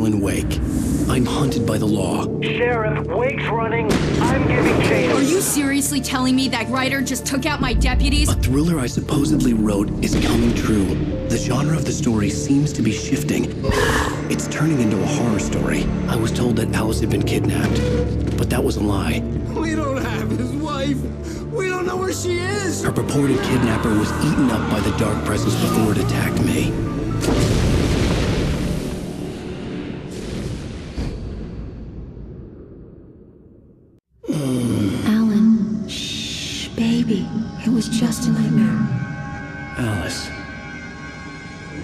Alan Wake. I'm hunted by the law. Sheriff, Wake's running. I'm giving chase. Are you seriously telling me that Ryder just took out my deputies? A thriller I supposedly wrote is coming true. The genre of the story seems to be shifting. It's turning into a horror story. I was told that Alice had been kidnapped, but that was a lie. We don't have his wife. We don't know where she is. Her purported kidnapper was eaten up by the dark presence before it attacked me. Alan, shh, baby. It was just a nightmare. Alice.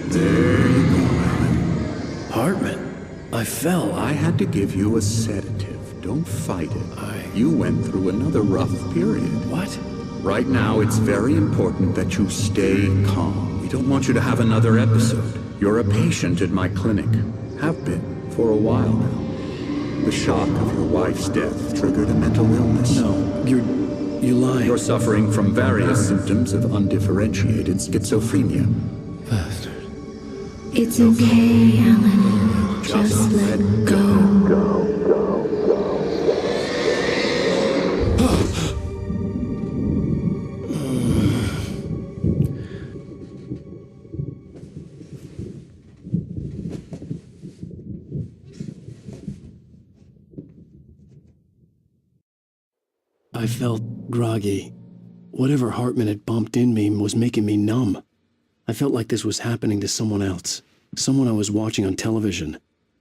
There you go, Alan. Hartman. I fell. I had to give you a sedative. Don't fight it. You went through another rough period. What? Right now, it's very important that you stay calm. We don't want you to have another episode. You're a patient at my clinic. Have been for a while now. The shock of your wife's death triggered a mental illness. No, you're lying. You're suffering from various symptoms of undifferentiated schizophrenia. Bastard. It's okay, Alan. Just let go. I felt groggy. Whatever Hartman had bumped in me was making me numb. I felt like this was happening to someone else. Someone I was watching on television.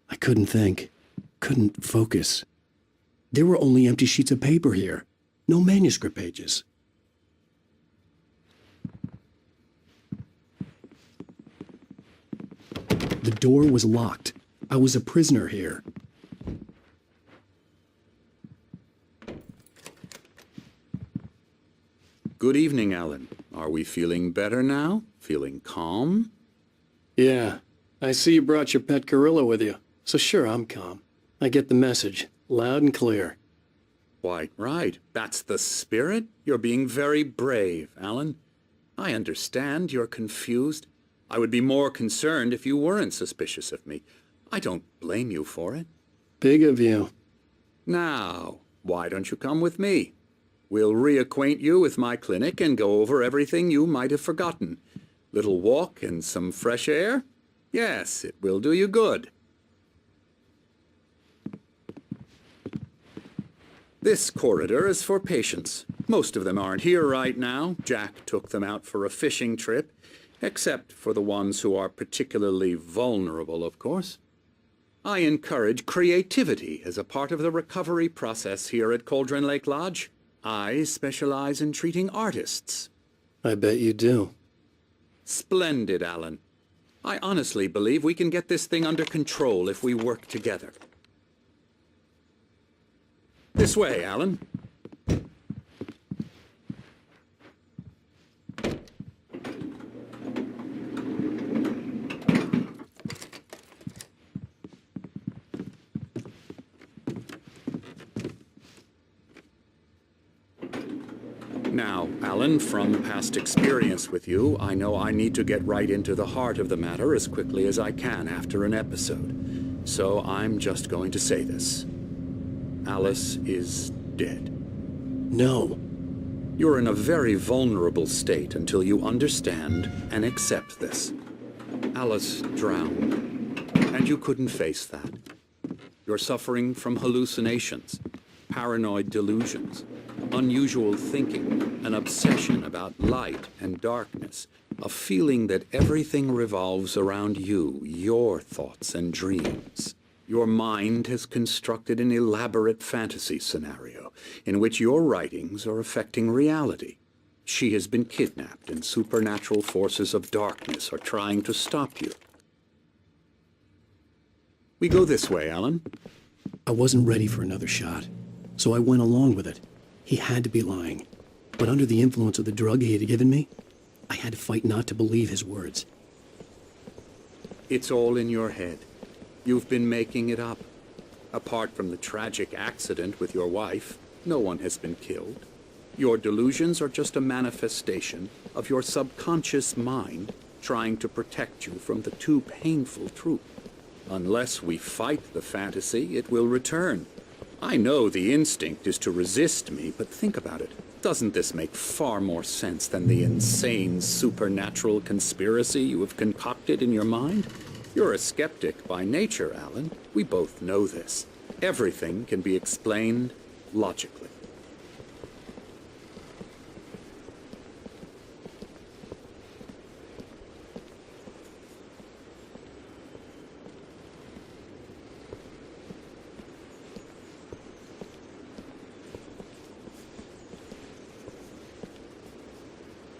I couldn't think. Couldn't focus. There were only empty sheets of paper here. No manuscript pages. The door was locked. I was a prisoner here. Good evening, Alan. Are we feeling better now? Feeling calm? Yeah. I see you brought your pet gorilla with you. So sure, I'm calm. I get the message. Loud and clear. Quite right. That's the spirit. You're being very brave, Alan. I understand you're confused. I would be more concerned if you weren't suspicious of me. I don't blame you for it. Big of you. Now, why don't you come with me? We'll reacquaint you with my clinic and go over everything you might have forgotten. Little walk and some fresh air? Yes, it will do you good. This corridor is for patients. Most of them aren't here right now. Jack took them out for a fishing trip, except for the ones who are particularly vulnerable, of course. I encourage creativity as a part of the recovery process here at Cauldron Lake Lodge. I specialize in treating artists. I bet you do. Splendid, Alan. I honestly believe we can get this thing under control if we work together. This way, Alan. Now, Alan, from past experience with you, I know I need to get right into the heart of the matter as quickly as I can after an episode. So I'm just going to say this. Alice is dead. No. You're in a very vulnerable state until you understand and accept this. Alice drowned, and you couldn't face that. You're suffering from hallucinations, paranoid delusions, unusual thinking, an obsession about light and darkness, a feeling that everything revolves around you, your thoughts and dreams. Your mind has constructed an elaborate fantasy scenario in which your writings are affecting reality. She has been kidnapped and supernatural forces of darkness are trying to stop you. We go this way, Alan. I wasn't ready for another shot, so I went along with it. He had to be lying. But under the influence of the drug he had given me, I had to fight not to believe his words. It's all in your head. You've been making it up. Apart from the tragic accident with your wife, no one has been killed. Your delusions are just a manifestation of your subconscious mind trying to protect you from the too painful truth. Unless we fight the fantasy, it will return. I know the instinct is to resist me, but think about it. Doesn't this make far more sense than the insane supernatural conspiracy you have concocted in your mind? You're a skeptic by nature, Alan. We both know this. Everything can be explained logically.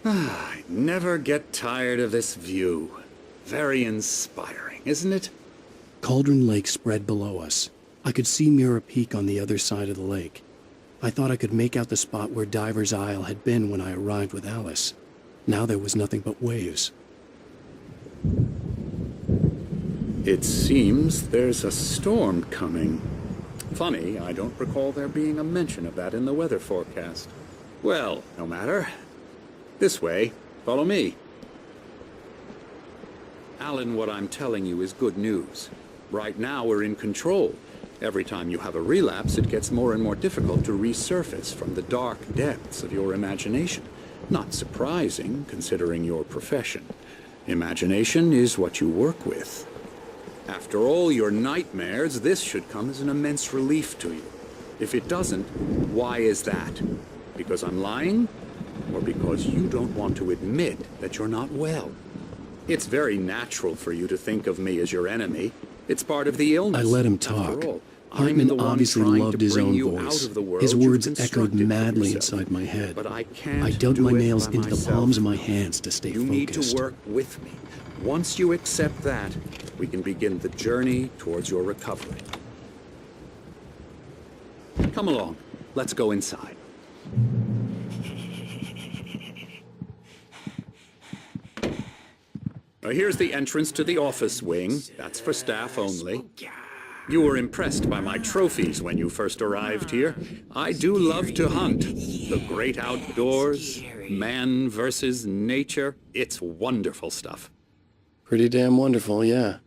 I never get tired of this view. Very inspiring, isn't it? Cauldron Lake spread below us. I could see Mirror Peak on the other side of the lake. I thought I could make out the spot where Diver's Isle had been when I arrived with Alice. Now there was nothing but waves. It seems there's a storm coming. Funny, I don't recall there being a mention of that in the weather forecast. Well, no matter. This way. Follow me. Alan, what I'm telling you is good news. Right now we're in control. Every time you have a relapse, it gets more and more difficult to resurface from the dark depths of your imagination. Not surprising, considering your profession. Imagination is what you work with. After all your nightmares, this should come as an immense relief to you. If it doesn't, why is that? Because I'm lying? Or because you don't want to admit that you're not well? It's very natural for you to think of me as your enemy. It's part of the illness. I let him talk. After all, I'm the Hartman one obviously trying loved to his bring own you voice. out of the world His you've words echoed constructed for madly yourself. inside my head. But I can't I dug do my it nails by into the myself. palms of my hands to stay You focused. need to work with me. Once you accept that, we can begin the journey towards your recovery. Come along. Let's go inside. Now, here's the entrance to the office wing. That's for staff only. You were impressed by my trophies when you first arrived here. I do love to hunt. The great outdoors, man versus nature. It's wonderful stuff. Pretty damn wonderful, yeah.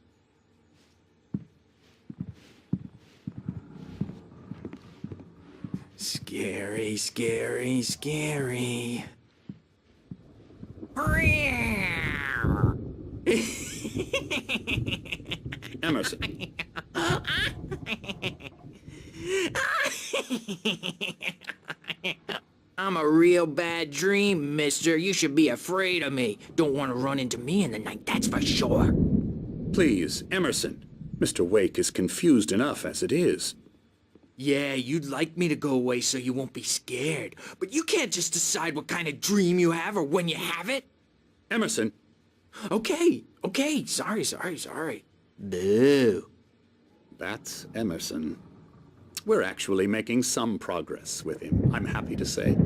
Scary, scary, scary. Emerson. I'm a real bad dream, mister. You should be afraid of me. Don't want to run into me in the night, that's for sure. Please, Emerson. Mr. Wake is confused enough as it is. Yeah, you'd like me to go away so you won't be scared. But you can't just decide what kind of dream you have or when you have it. Emerson. Okay, sorry. Boo. That's Emerson. We're actually making some progress with him, I'm happy to say.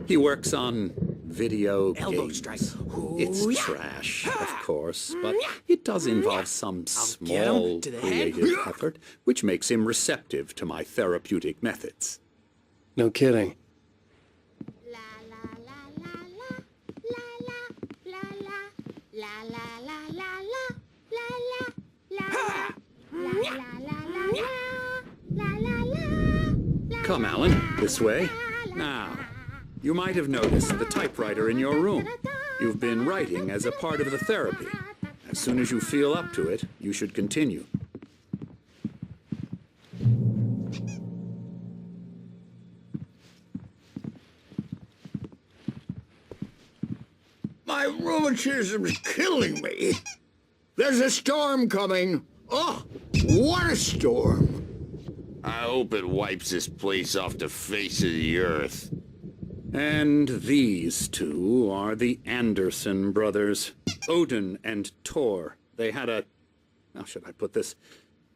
He works on video Elbow games. strike. It's Ooh, yeah. trash, of course, but it does involve some get small him to the head. creative effort, which makes him receptive to my therapeutic methods. No kidding. La la la la la la la la la la la la la la la la. Come, Alan, this way. Now, you might have noticed the typewriter in your room. You've been writing as a part of the therapy. As soon as you feel up to it, you should continue. My rheumatism's killing me. There's a storm coming. Oh, what a storm. I hope it wipes this place off the face of the earth. And these two are the Anderson brothers, Odin and Thor. They had how should I put this?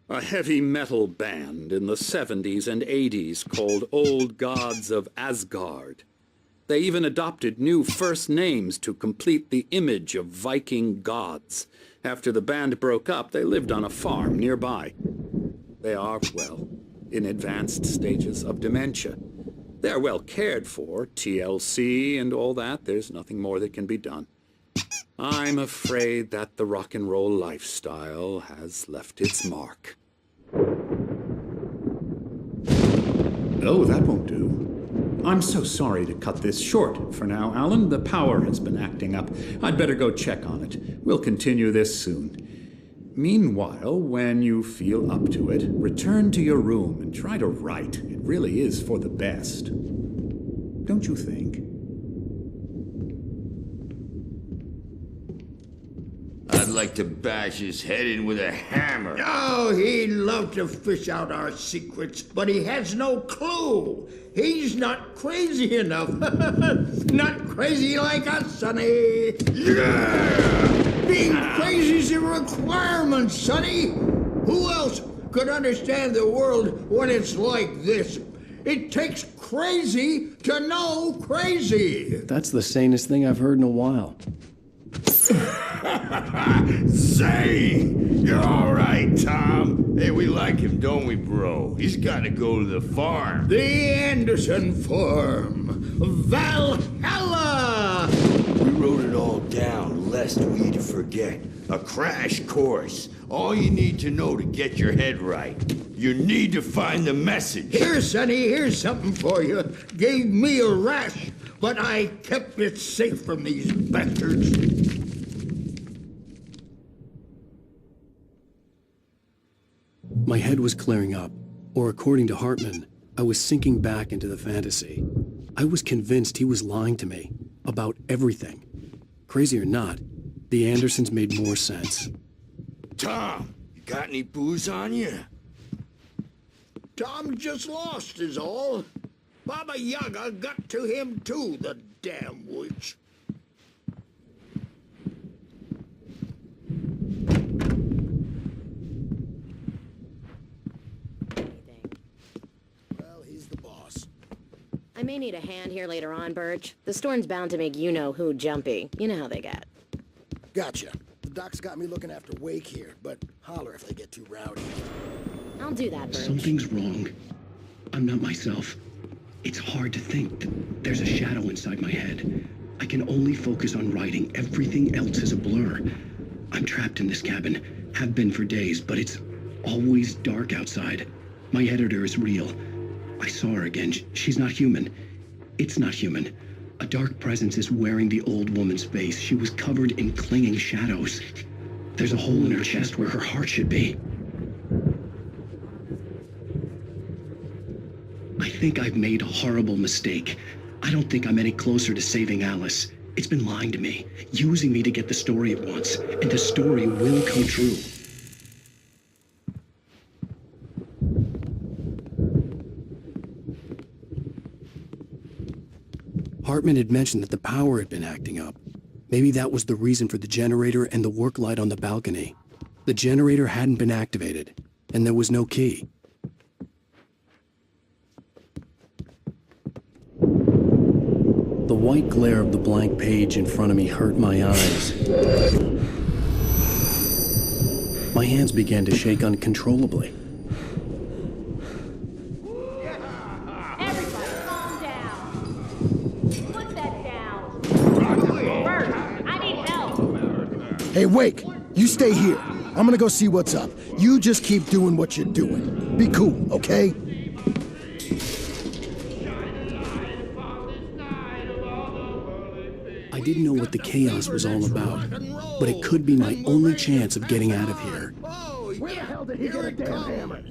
A heavy metal band in the 70s and 80s called Old Gods of Asgard. They even adopted new first names to complete the image of Viking gods. After the band broke up, they lived on a farm nearby. They are, well, in advanced stages of dementia. They're well cared for, TLC and all that. There's nothing more that can be done. I'm afraid that the rock and roll lifestyle has left its mark. Oh, that won't do. I'm so sorry to cut this short for now, Alan. The power has been acting up. I'd better go check on it. We'll continue this soon. Meanwhile, when you feel up to it, return to your room and try to write. It really is for the best. Don't you think? I'd like to bash his head in with a hammer. Oh, he'd love to fish out our secrets, but he has no clue. He's not crazy enough. Not crazy like us, Sonny. Yeah! Being crazy's a requirement, Sonny. Who else could understand the world when it's like this? It takes crazy to know crazy. That's the sanest thing I've heard in a while. Zane! You're all right, Tom. Hey, we like him, don't we, bro? He's got to go to the farm. The Anderson Farm. Valhalla! We wrote it all down, lest we forget. A crash course. All you need to know to get your head right. You need to find the message. Here, Sonny, here's something for you. Gave me a rash, but I kept it safe from these bastards. My head was clearing up, or according to Hartman, I was sinking back into the fantasy. I was convinced he was lying to me about everything. Crazy or not, the Andersons made more sense. Tom, you got any booze on you? Tom just lost is all. Baba Yaga got to him too, the damn witch. Well, he's the boss. I may need a hand here later on, Birch. The storm's bound to make you-know-who jumpy. You know how they get. Gotcha. The doc's got me looking after Wake here, but holler if they get too rowdy. I'll do that, Birch. Something's wrong. I'm not myself. It's hard to think. There's a shadow inside my head. I can only focus on writing. Everything else is a blur. I'm trapped in this cabin. Have been for days, but it's always dark outside. My editor is real. I saw her again. She's not human. It's not human. A dark presence is wearing the old woman's face. She was covered in clinging shadows. There's a hole in her chest where her heart should be. I think I've made a horrible mistake. I don't think I'm any closer to saving Alice. It's been lying to me, using me to get the story it wants, and the story will come true. Hartman had mentioned that the power had been acting up. Maybe that was the reason for the generator and the work light on the balcony. The generator hadn't been activated, and there was no key. The white glare of the blank page in front of me hurt my eyes. My hands began to shake uncontrollably. Everybody, calm down. Put that down. Bert, I need help. Hey, Wake, you stay here. I'm gonna go see what's up. You just keep doing what you're doing. Be cool, okay? I didn't know what the chaos was all about, but it could be my only chance of getting out of here. Where the hell did he get a damn hammer?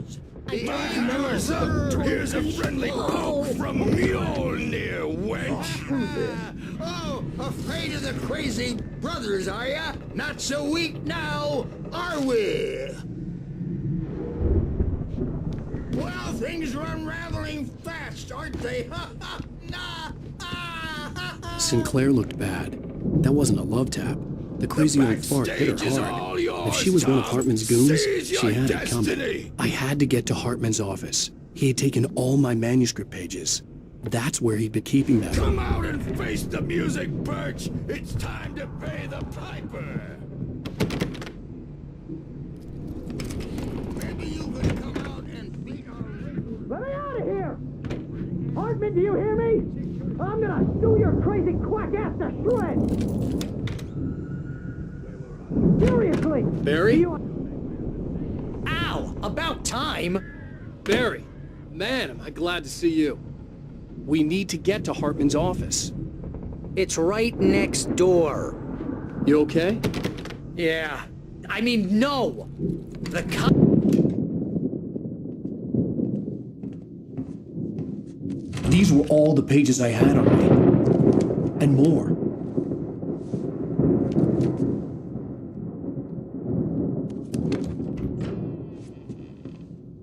Hammer's up. Here's a friendly poke from Mjolnir, wench. Oh, afraid of the crazy brothers, are ya? Not so weak now, are we? Well, things are unraveling fast, aren't they? Sinclair looked bad. That wasn't a love tap. The crazy old fart hit her hard. If she was one of Hartman's goons, she had it coming. I had to get to Hartman's office. He had taken all my manuscript pages. That's where he'd been keeping them. Come out and face the music, Birch. It's time to pay the piper. Maybe you could come out and beat our... Let me out of here! Hartman, do you hear me? I'm gonna sue your crazy quack ass to shreds! Seriously! Barry? Al, about time! Barry! Man, am I glad to see you. We need to get to Hartman's office. It's right next door. You okay? Yeah. I mean, no! The cop... These were all the pages I had on me. And more.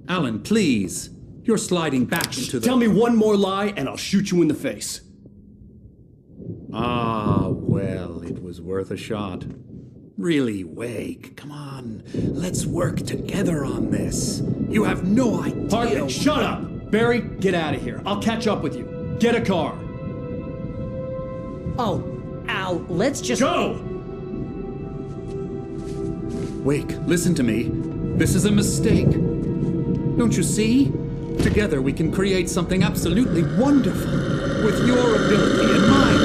Alan, please. You're sliding back into the... Tell me one more lie and I'll shoot you in the face. Ah, well, it was worth a shot. Really, Wake, come on. Let's work together on this. You have no idea... Hartman, shut up! Barry, get out of here. I'll catch up with you. Get a car. Oh, Al, let's just... Go! Wake, listen to me. This is a mistake. Don't you see? Together we can create something absolutely wonderful. With your ability and mine.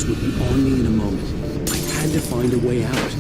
Would be on me in a moment. I had to find a way out.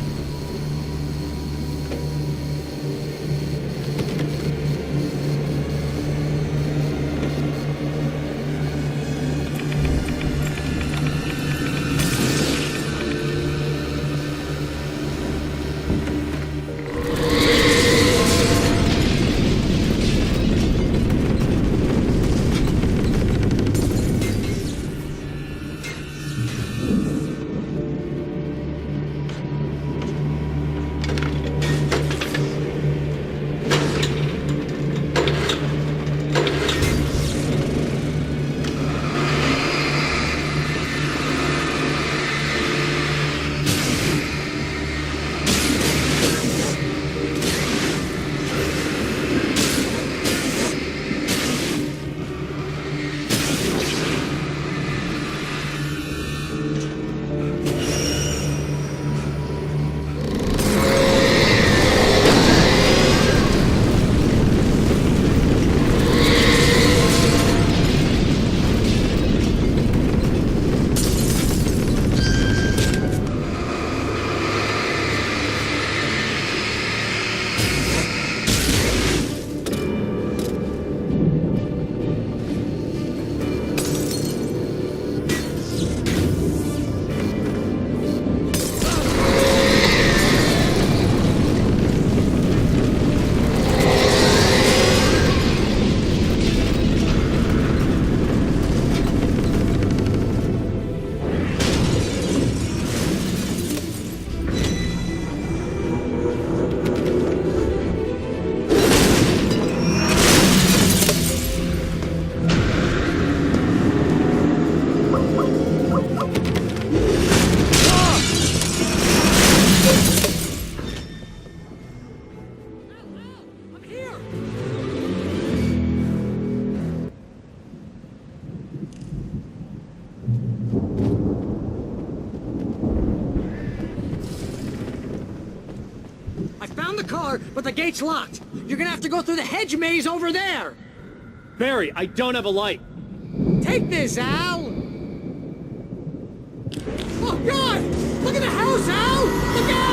But the gate's locked. You're gonna have to go through the hedge maze over there. Barry, I don't have a light. Take this, Al. Oh, God! Look at the house, Al! Look out!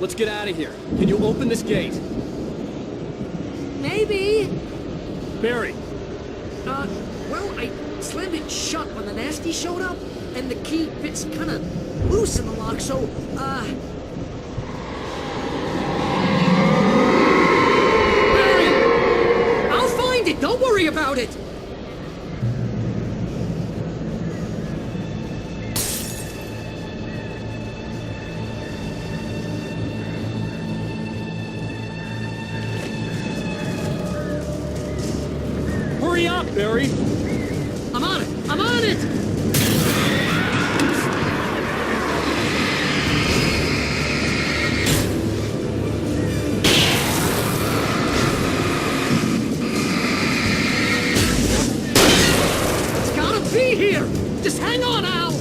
Let's get out of here. Can you open this gate? Maybe. Barry. Well, I slammed it shut when the nasty showed up, and the key fits kind of loose in the lock, so, Barry! I'll find it, don't worry about it! Hurry up, Barry! I'm on it! I'm on it! It's gotta be here! Just hang on, Al!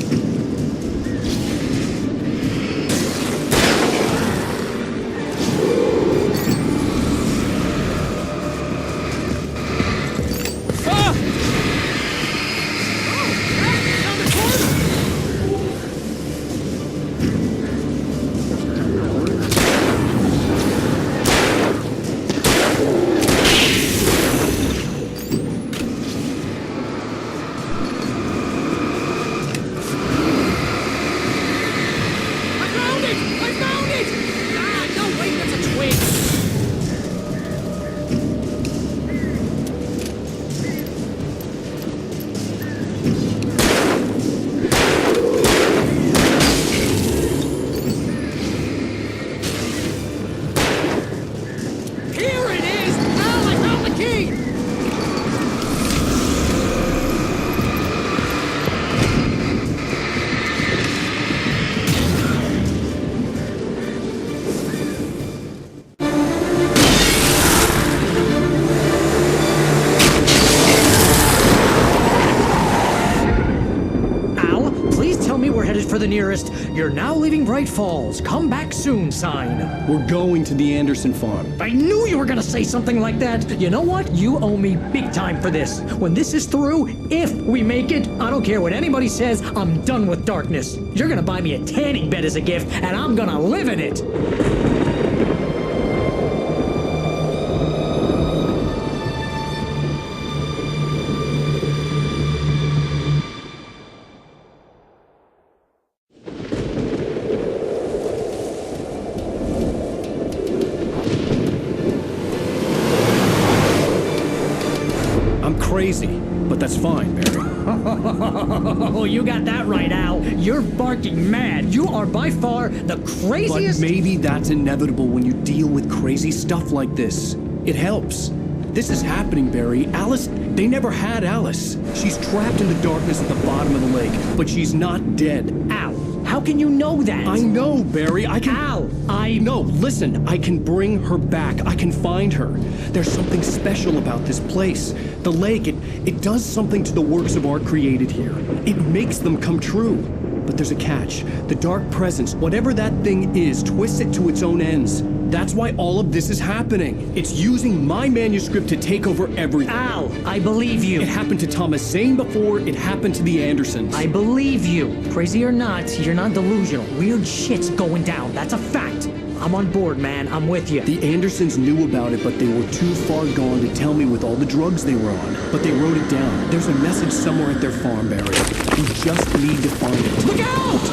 For the nearest, "You're now leaving Bright Falls. Come back soon" sign. We're going to the Anderson farm. I knew you were gonna say something like that. You know what? You owe me big time for this. When this is through, if we make it, I don't care what anybody says, I'm done with darkness. You're gonna buy me a tanning bed as a gift, and I'm gonna live in it. Crazy, but that's fine, Barry. Oh, you got that right, Al. You're barking mad. You are by far the craziest... But maybe that's inevitable when you deal with crazy stuff like this. It helps. This is happening, Barry. Alice, they never had Alice. She's trapped in the darkness at the bottom of the lake, but she's not dead. Al, how can you know that? I know, Barry. I can... Al, No, listen. I can bring her back. I can find her. There's something special about this place. The lake, it does something to the works of art created here. It makes them come true. But there's a catch. The dark presence, whatever that thing is, twists it to its own ends. That's why all of this is happening. It's using my manuscript to take over everything. Al, I believe you. It happened to Thomas Zane before, it happened to the Andersons. I believe you. Crazy or not, you're not delusional. Weird shit's going down. That's a fact. I'm on board, man. I'm with you. The Andersons knew about it, but they were too far gone to tell me with all the drugs they were on. But they wrote it down. There's a message somewhere at their farm, Barry. We just need to find it. Look out!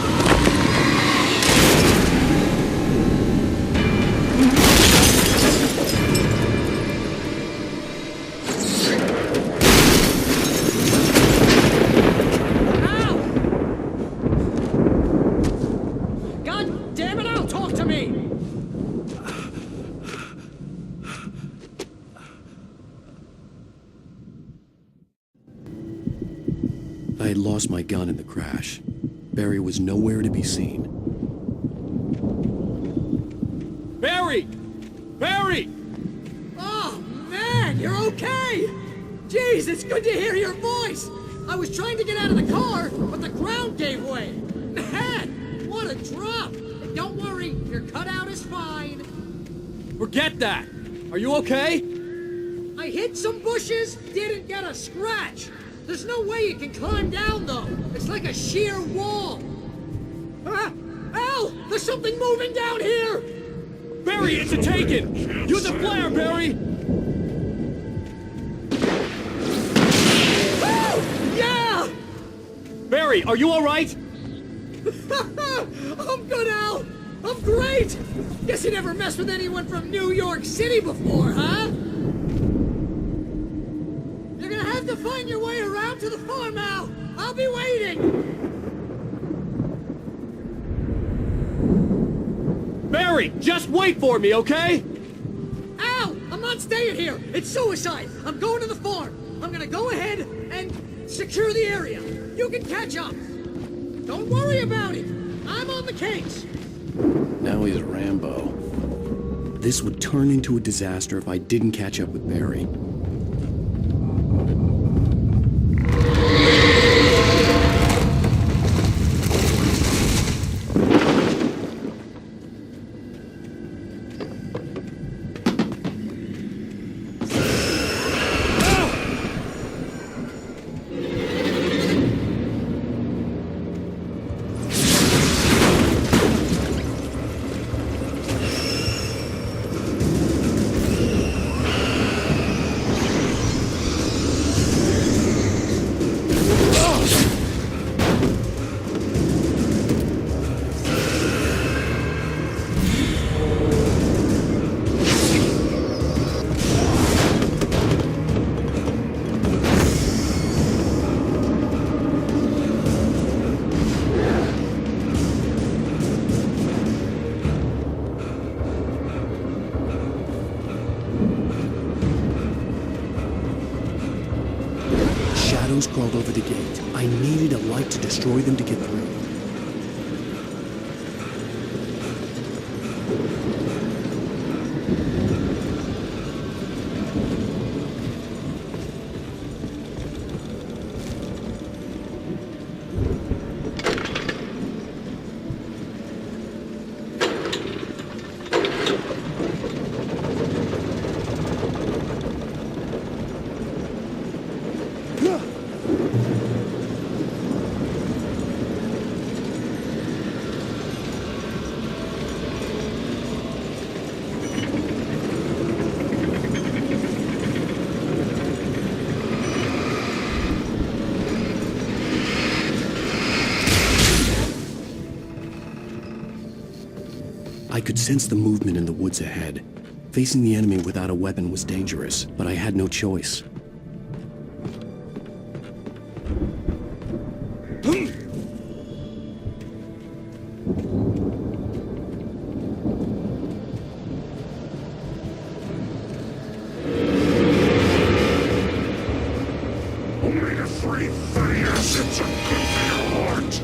I had lost my gun in the crash. Barry was nowhere to be seen. Barry! Barry! Oh, man, you're okay! Jeez, it's good to hear your voice! I was trying to get out of the car, but the ground gave way! Man, what a drop! And don't worry, your cutout is fine. Forget that! Are you okay? I hit some bushes, didn't get a scratch! There's no way you can climb down, though. It's like a sheer wall. Ah! Al! There's something moving down here! Barry, it's a Taken! Use a flare, Barry! Oh! Yeah! Barry, are you all right? I'm good, Al! I'm great! Guess you never messed with anyone from New York City before, huh? You're gonna have to find your way around to the farm, Al! I'll be waiting! Barry, just wait for me, okay? Al! I'm not staying here! It's suicide! I'm going to the farm! I'm gonna go ahead and secure the area. You can catch up. Don't worry about it. I'm on the case. Now he's Rambo. This would turn into a disaster if I didn't catch up with Barry. Shadows crawled over the gate. I needed a light to destroy them to get through. I could sense the movement in the woods ahead. Facing the enemy without a weapon was dangerous, but I had no choice. Only the free for the essence of good heart.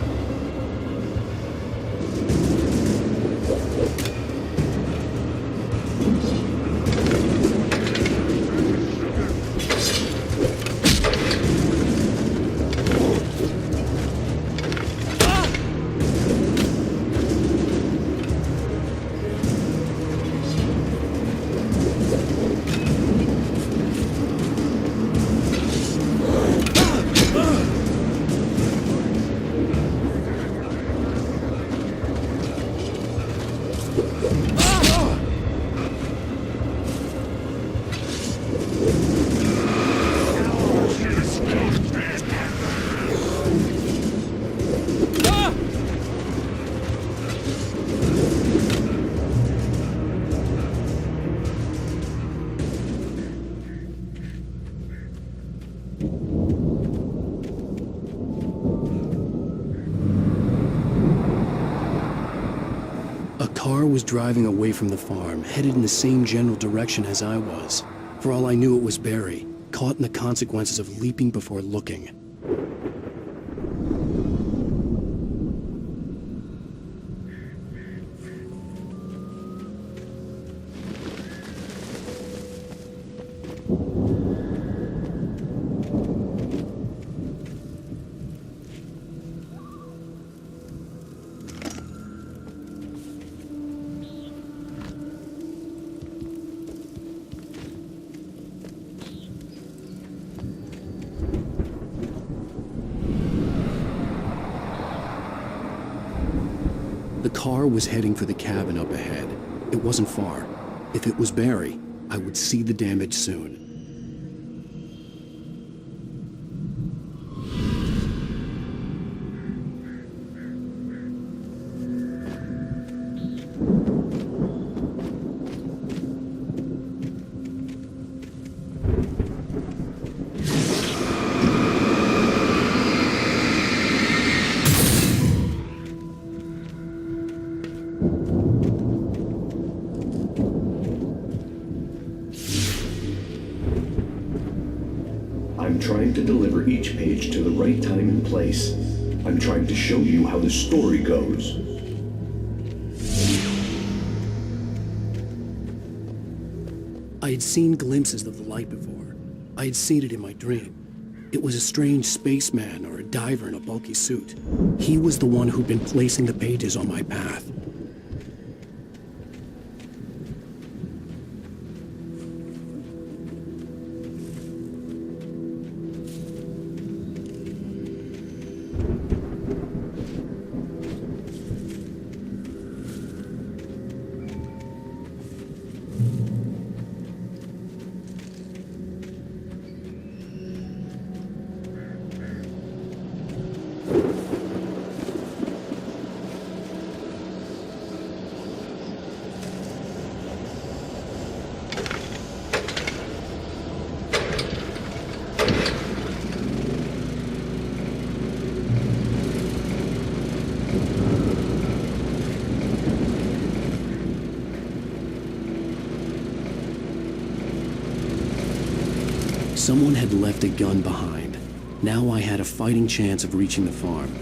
A car was driving away from the farm, headed in the same general direction as I was. For all I knew, it was Barry, caught in the consequences of leaping before looking. The car was heading for the cabin up ahead. It wasn't far. If it was Barry, I would see the damage soon. I'm trying to deliver each page to the right time and place. I'm trying to show you how the story goes. I had seen glimpses of the light before. I had seen it in my dream. It was a strange spaceman or a diver in a bulky suit. He was the one who'd been placing the pages on my path. Someone had left a gun behind. Now I had a fighting chance of reaching the farm.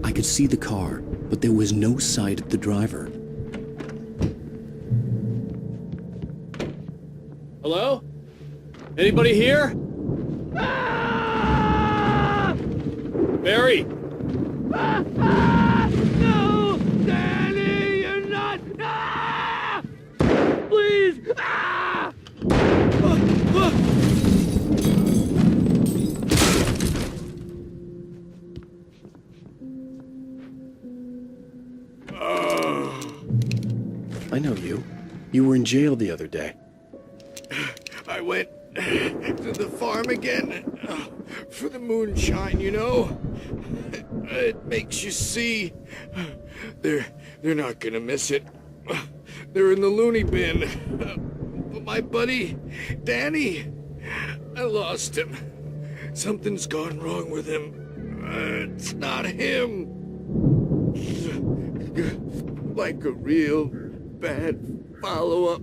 I could see the car, but there was no sight of the driver. Hello? Anybody here? Barry! No! Danny, you're not! Please! I know you. You were in jail the other day. I went to the farm again for the moonshine, you know? It makes you see. They're not gonna miss it. They're in the loony bin. But my buddy, Danny, I lost him. Something's gone wrong with him. It's not him. Like a real bad follow-up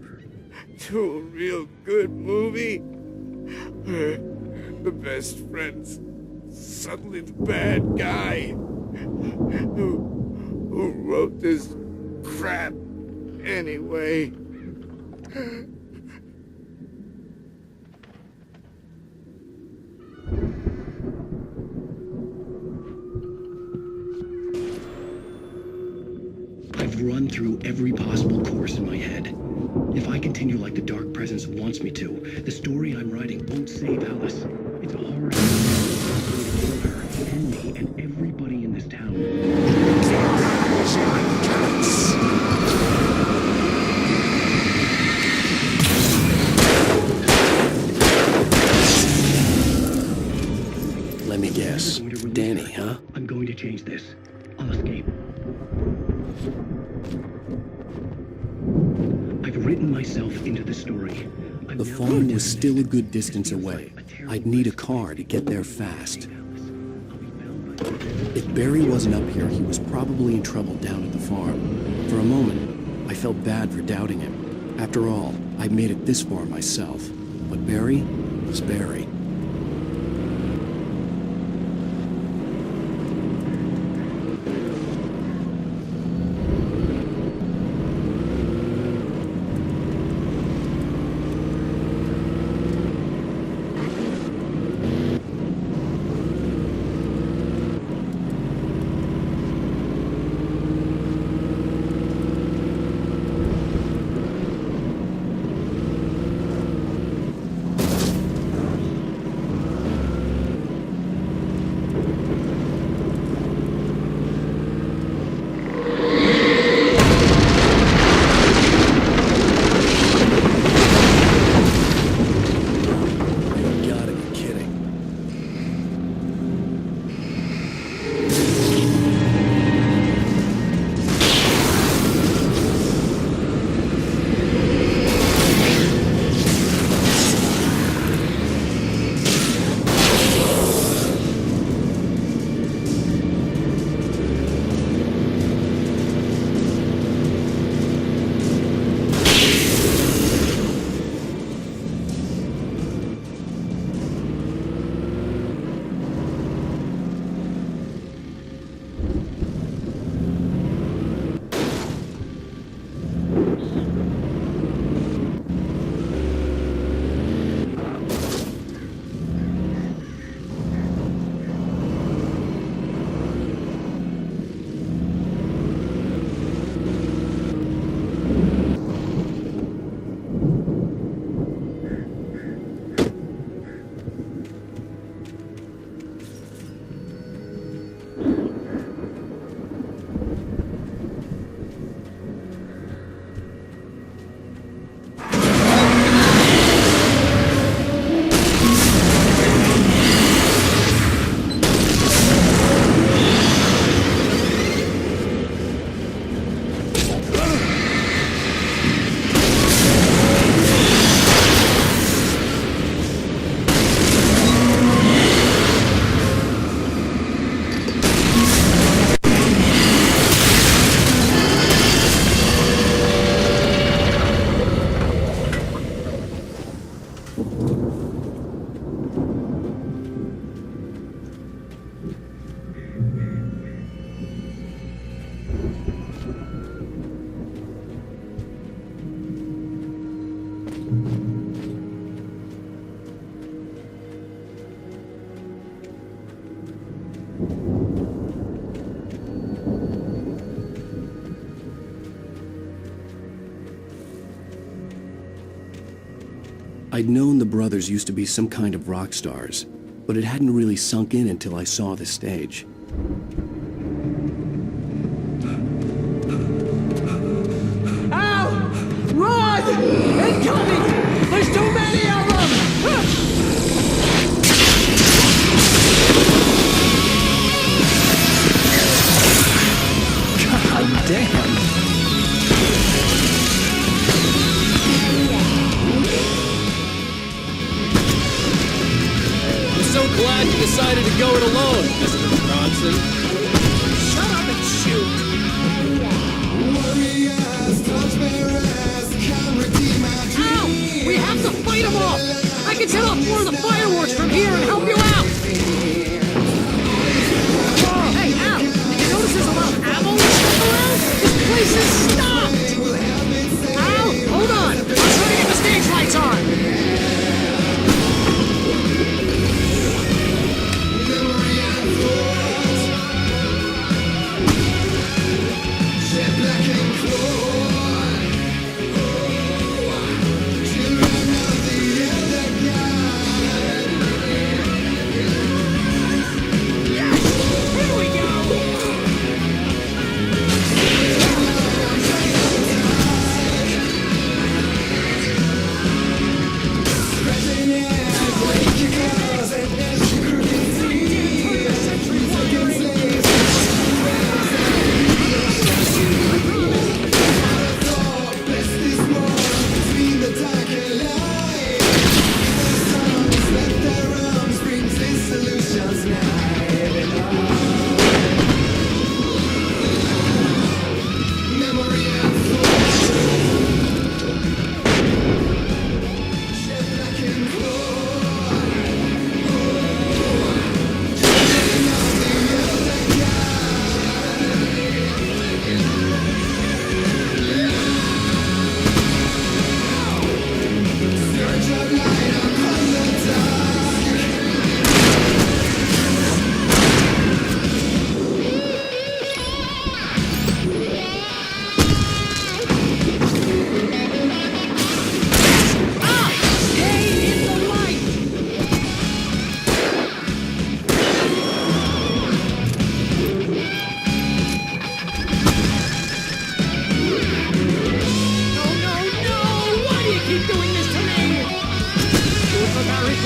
to a real good movie where the best friend's suddenly the bad guy who wrote this crap anyway. I've run through every possible course in my head. If I continue like the Dark Presence wants me to, the story I'm writing won't save Alice. It's a horror story to kill her and me and everybody in this town. Let me guess. Danny, huh? I'm going to change this. I'll escape. I I've written myself into the story. The farm was still a good distance away. I'd need a car to get there fast. If Barry wasn't up here, he was probably in trouble down at the farm. For a moment, I felt bad for doubting him. After all, I'd made it this far myself. But Barry was Barry. I'd known the brothers used to be some kind of rock stars, but it hadn't really sunk in until I saw the stage. Ow! Run! Incoming! There's too many of them! God damn! So glad you decided to go it alone, Mr. Bronson. Shut up and shoot! Ow! We have to fight them off! I can set off more of the fireworks from here and help you out! Hey, Al! Did you notice there's a lot of ammo around? This place is stopped! Al! Hold on! I'm trying to get the stage lights on!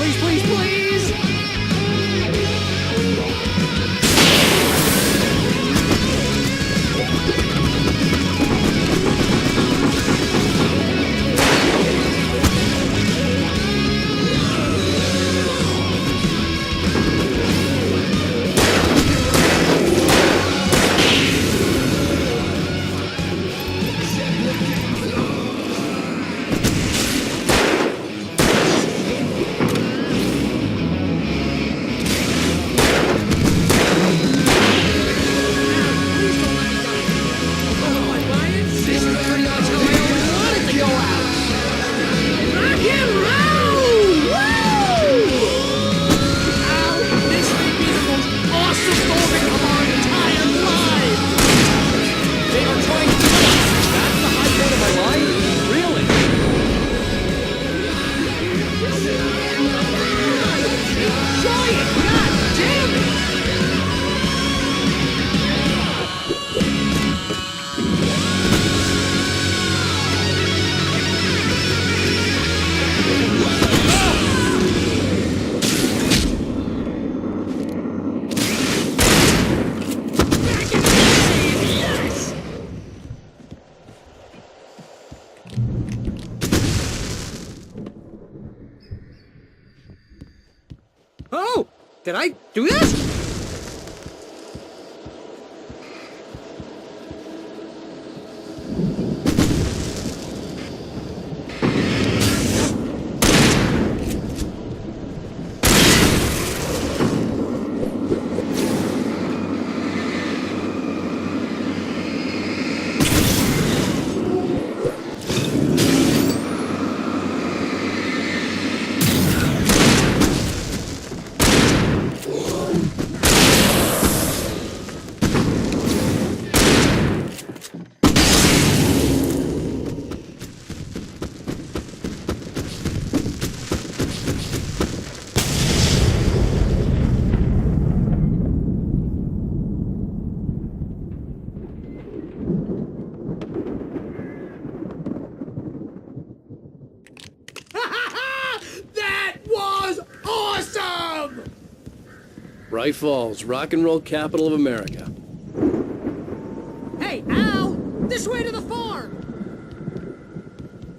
please, please, please! Oh! Did I do this? Bright Falls, rock and roll capital of America.